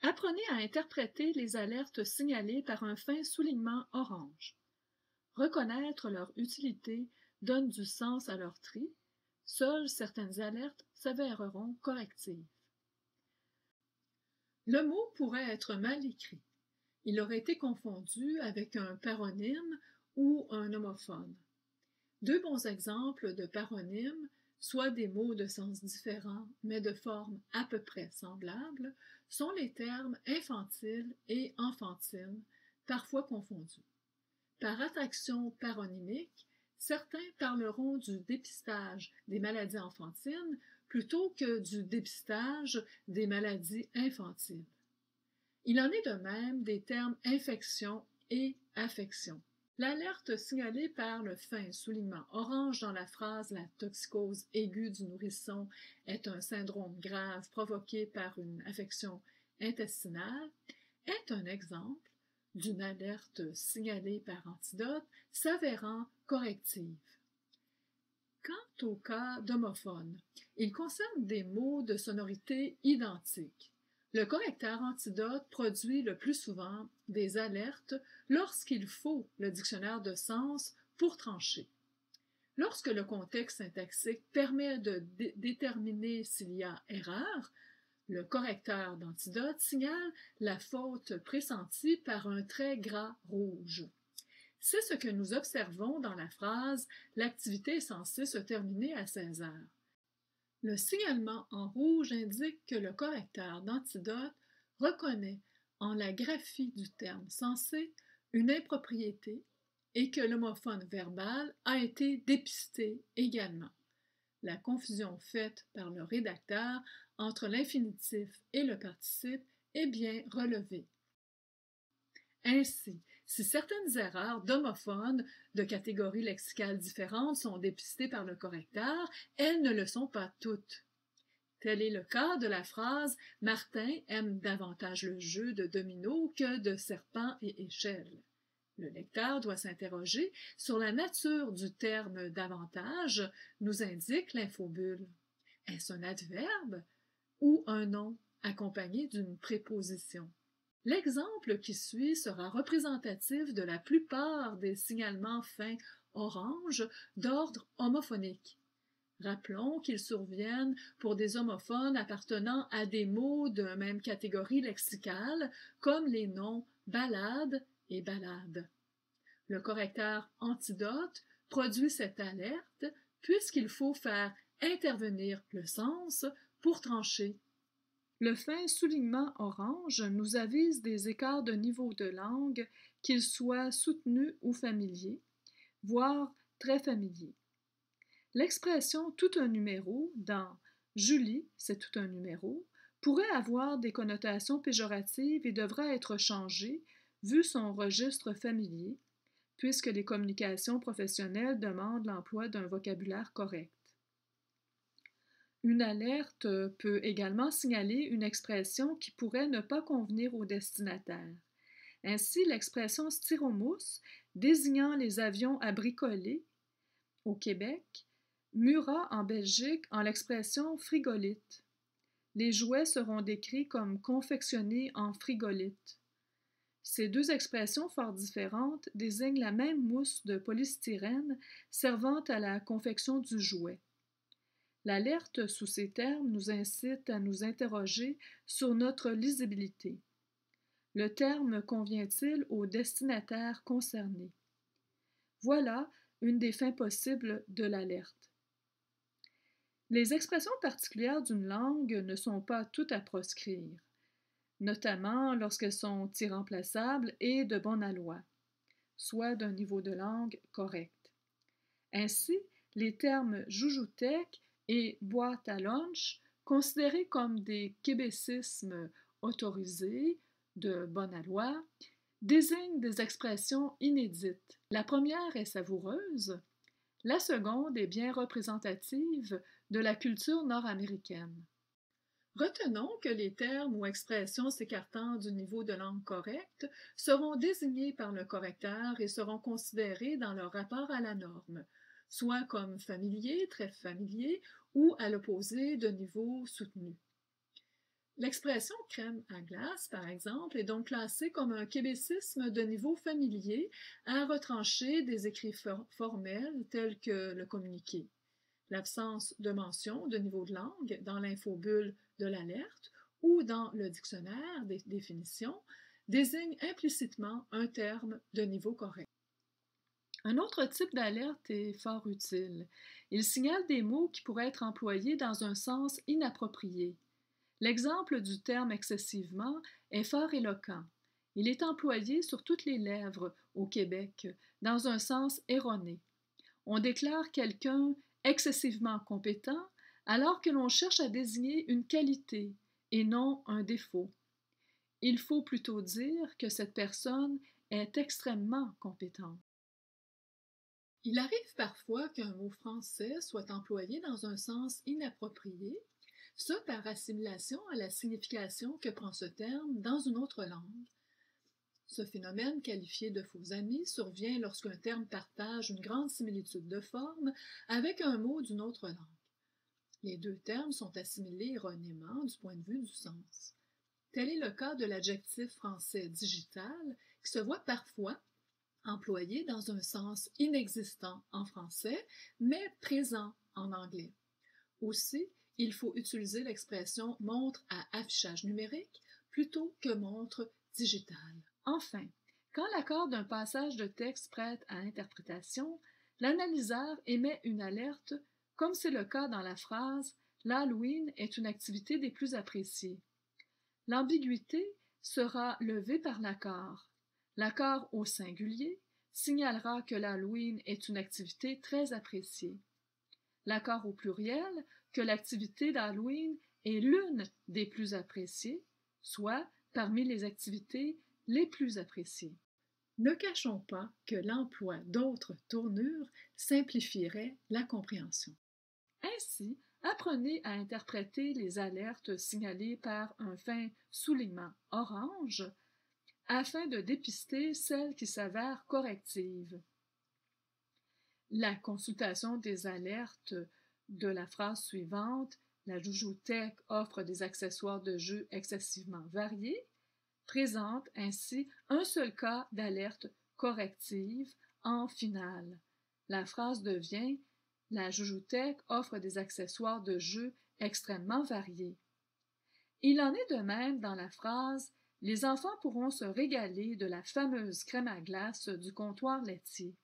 Apprenez à interpréter les alertes signalées par un fin soulignement orange. Reconnaître leur utilité donne du sens à leur tri. Seules certaines alertes s'avéreront correctives. Le mot pourrait être mal écrit. Il aurait été confondu avec un paronyme ou un homophone. Deux bons exemples de paronymes, soit des mots de sens différents mais de forme à peu près semblable, sont les termes infantile et enfantine, parfois confondus. Par attraction paronymique, certains parleront du dépistage des maladies enfantines plutôt que du dépistage des maladies infantiles. Il en est de même des termes infection et affection. L'alerte signalée par le fin soulignement orange dans la phrase « La toxicose aiguë du nourrisson est un syndrome grave provoqué par une affection intestinale » est un exemple d'une alerte signalée par antidote s'avérant corrective. Quant au cas d'homophone, il concerne des mots de sonorité identique. Le correcteur antidote produit le plus souvent des alertes lorsqu'il faut le dictionnaire de sens pour trancher. Lorsque le contexte syntaxique permet de déterminer s'il y a erreur, le correcteur d'antidote signale la faute pressentie par un trait gras rouge. C'est ce que nous observons dans la phrase « L'activité est censée se terminer à 16 heures ». Le signalement en rouge indique que le correcteur d'antidote reconnaît en la graphie du terme censé une impropriété et que l'homophone verbal a été dépisté également. La confusion faite par le rédacteur entre l'infinitif et le participe est bien relevée. Ainsi, si certaines erreurs d'homophones de catégories lexicales différentes sont dépistées par le correcteur, elles ne le sont pas toutes. Tel est le cas de la phrase « Martin aime davantage le jeu de dominos que de serpents et échelles ». Le lecteur doit s'interroger sur la nature du terme « davantage », nous indique l'infobulle. Est-ce un adverbe ou un nom accompagné d'une préposition? L'exemple qui suit sera représentatif de la plupart des signalements fins orange d'ordre homophonique. Rappelons qu'ils surviennent pour des homophones appartenant à des mots de même catégorie lexicale, comme les noms balade et balade. Le correcteur antidote produit cette alerte puisqu'il faut faire intervenir le sens pour trancher. Le fin soulignement orange nous avise des écarts de niveau de langue, qu'ils soient soutenus ou familiers, voire très familiers. L'expression « tout un numéro » dans « Julie, c'est tout un numéro » pourrait avoir des connotations péjoratives et devra être changée vu son registre familier, puisque les communications professionnelles demandent l'emploi d'un vocabulaire correct. Une alerte peut également signaler une expression qui pourrait ne pas convenir au destinataire. Ainsi, l'expression styromousse, désignant les avions à bricoler au Québec, mura en Belgique en l'expression frigolite. Les jouets seront décrits comme confectionnés en frigolite. Ces deux expressions fort différentes désignent la même mousse de polystyrène servant à la confection du jouet. L'alerte sous ces termes nous incite à nous interroger sur notre lisibilité. Le terme convient-il au destinataire concerné? Voilà une des fins possibles de l'alerte. Les expressions particulières d'une langue ne sont pas toutes à proscrire, notamment lorsqu'elles sont irremplaçables et de bon aloi, soit d'un niveau de langue correct. Ainsi, les termes joujoutec et boîte à lunch, considérés comme des québécismes autorisés, de bon aloi, désignent des expressions inédites. La première est savoureuse, la seconde est bien représentative de la culture nord-américaine. Retenons que les termes ou expressions s'écartant du niveau de langue correct seront désignés par le correcteur et seront considérés dans leur rapport à la norme, soit comme familiers, très familiers, ou à l'opposé de niveau soutenu. L'expression crème à glace, par exemple, est donc classée comme un québécisme de niveau familier à retrancher des écrits formels tels que le communiqué. L'absence de mention de niveau de langue dans l'infobulle de l'alerte ou dans le dictionnaire des définitions désigne implicitement un terme de niveau correct. Un autre type d'alerte est fort utile. Il signale des mots qui pourraient être employés dans un sens inapproprié. L'exemple du terme excessivement est fort éloquent. Il est employé sur toutes les lèvres au Québec dans un sens erroné. On déclare quelqu'un excessivement compétent alors que l'on cherche à désigner une qualité et non un défaut. Il faut plutôt dire que cette personne est extrêmement compétente. Il arrive parfois qu'un mot français soit employé dans un sens inapproprié, ce par assimilation à la signification que prend ce terme dans une autre langue. Ce phénomène, qualifié de faux ami, survient lorsqu'un terme partage une grande similitude de forme avec un mot d'une autre langue. Les deux termes sont assimilés erronément du point de vue du sens. Tel est le cas de l'adjectif français digital, qui se voit parfois employé dans un sens inexistant en français, mais présent en anglais. Aussi, il faut utiliser l'expression montre à affichage numérique plutôt que montre digitale. Enfin, quand l'accord d'un passage de texte prête à interprétation, l'analyseur émet une alerte, comme c'est le cas dans la phrase « L'Halloween est une activité des plus appréciées ». L'ambiguïté sera levée par l'accord. L'accord au singulier signalera que l'Halloween est une activité très appréciée. L'accord au pluriel que l'activité d'Halloween est l'une des plus appréciées, soit parmi les activités les plus appréciées. Ne cachons pas que l'emploi d'autres tournures simplifierait la compréhension. Ainsi, apprenez à interpréter les alertes signalées par un fin soulignement orange afin de dépister celles qui s'avèrent correctives. La consultation des alertes de la phrase suivante, la Joujoutech offre des accessoires de jeu excessivement variés, présente ainsi un seul cas d'alerte corrective en finale. La phrase devient la Joujoutech offre des accessoires de jeu extrêmement variés. Il en est de même dans la phrase les enfants pourront se régaler de la fameuse crème à glace du comptoir laitier.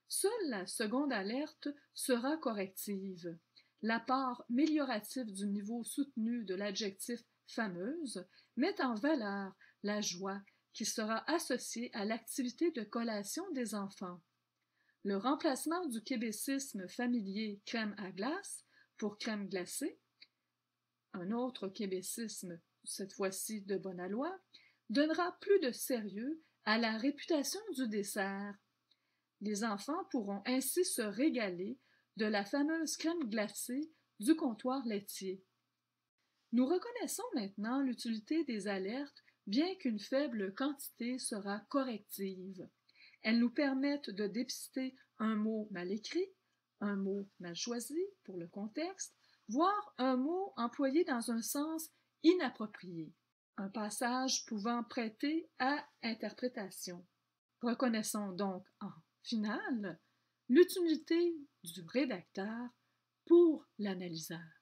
Seule la seconde alerte sera corrective. L'apport mélioratif du niveau soutenu de l'adjectif fameuse met en valeur la joie qui sera associée à l'activité de collation des enfants. Le remplacement du québécisme familier crème à glace pour crème glacée, un autre québécisme, cette fois-ci de bonne aloi, donnera plus de sérieux à la réputation du dessert. Les enfants pourront ainsi se régaler de la fameuse crème glacée du comptoir laitier. Nous reconnaissons maintenant l'utilité des alertes, bien qu'une faible quantité sera corrective. Elles nous permettent de dépister un mot mal écrit, un mot mal choisi pour le contexte, voire un mot employé dans un sens inapproprié, un passage pouvant prêter à interprétation. Reconnaissons donc en finale l'utilité du rédacteur pour l'analyseur.